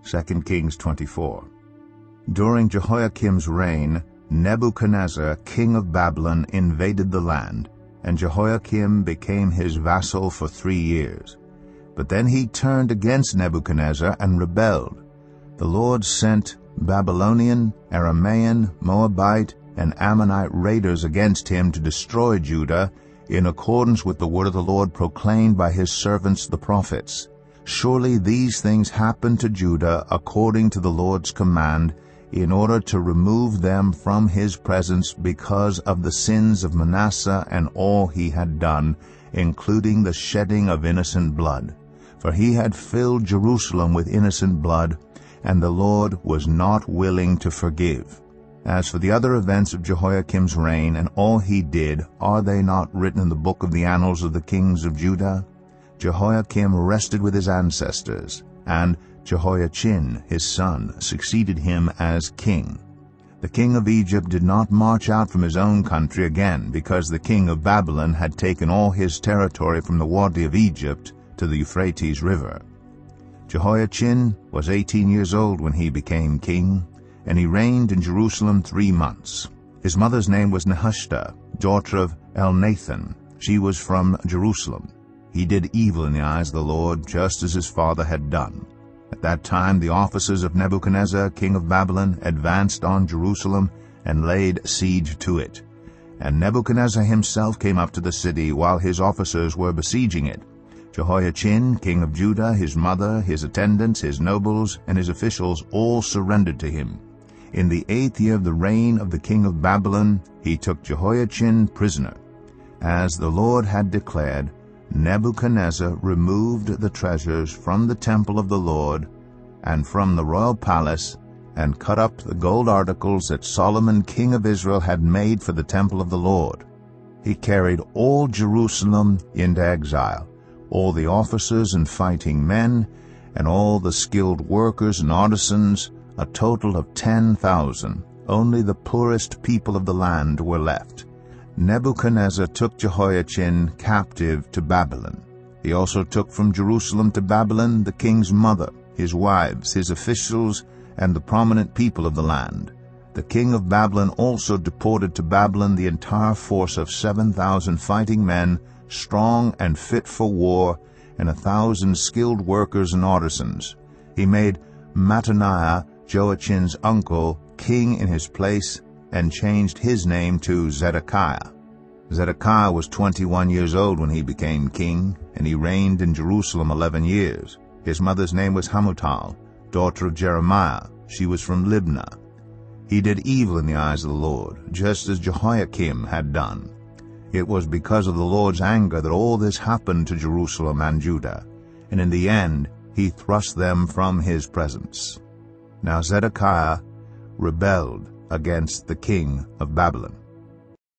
2 Kings 24. During Jehoiakim's reign, Nebuchadnezzar, king of Babylon, invaded the land, and Jehoiakim became his vassal for 3 years. But then he turned against Nebuchadnezzar and rebelled. The Lord sent Babylonian, Aramean, Moabite, and Ammonite raiders against him to destroy Judah, in accordance with the word of the Lord proclaimed by his servants the prophets. Surely these things happened to Judah according to the Lord's command, in order to remove them from his presence because of the sins of Manasseh and all he had done, including the shedding of innocent blood. For he had filled Jerusalem with innocent blood, and the Lord was not willing to forgive. As for the other events of Jehoiakim's reign and all he did, are they not written in the book of the annals of the kings of Judah? Jehoiakim rested with his ancestors, and Jehoiachin, his son, succeeded him as king. The king of Egypt did not march out from his own country again, because the king of Babylon had taken all his territory from the Wadi of Egypt to the Euphrates River. Jehoiachin was 18 years old when he became king, and he reigned in Jerusalem 3 months. His mother's name was Nehushta, daughter of Elnathan. She was from Jerusalem. He did evil in the eyes of the Lord, just as his father had done. At that time the officers of Nebuchadnezzar, king of Babylon, advanced on Jerusalem and laid siege to it. And Nebuchadnezzar himself came up to the city while his officers were besieging it. Jehoiachin, king of Judah, his mother, his attendants, his nobles, and his officials all surrendered to him. In the 8th year of the reign of the king of Babylon, he took Jehoiachin prisoner. As the Lord had declared, Nebuchadnezzar removed the treasures from the temple of the Lord and from the royal palace, and cut up the gold articles that Solomon king of Israel had made for the temple of the Lord. He carried all Jerusalem into exile, all the officers and fighting men, and all the skilled workers and artisans, a total of 10,000. Only the poorest people of the land were left. Nebuchadnezzar took Jehoiachin captive to Babylon. He also took from Jerusalem to Babylon the king's mother, his wives, his officials, and the prominent people of the land. The king of Babylon also deported to Babylon the entire force of 7,000 fighting men, strong and fit for war, and 1,000 skilled workers and artisans. He made Mattaniah, Joachin's uncle, king in his place, and changed his name to Zedekiah. Zedekiah was 21 years old when he became king, and he reigned in Jerusalem 11 years. His mother's name was Hamutal, daughter of Jeremiah. She was from Libnah. He did evil in the eyes of the Lord, just as Jehoiakim had done. It was because of the Lord's anger that all this happened to Jerusalem and Judah, and in the end he thrust them from his presence. Now Zedekiah rebelled against the king of Babylon.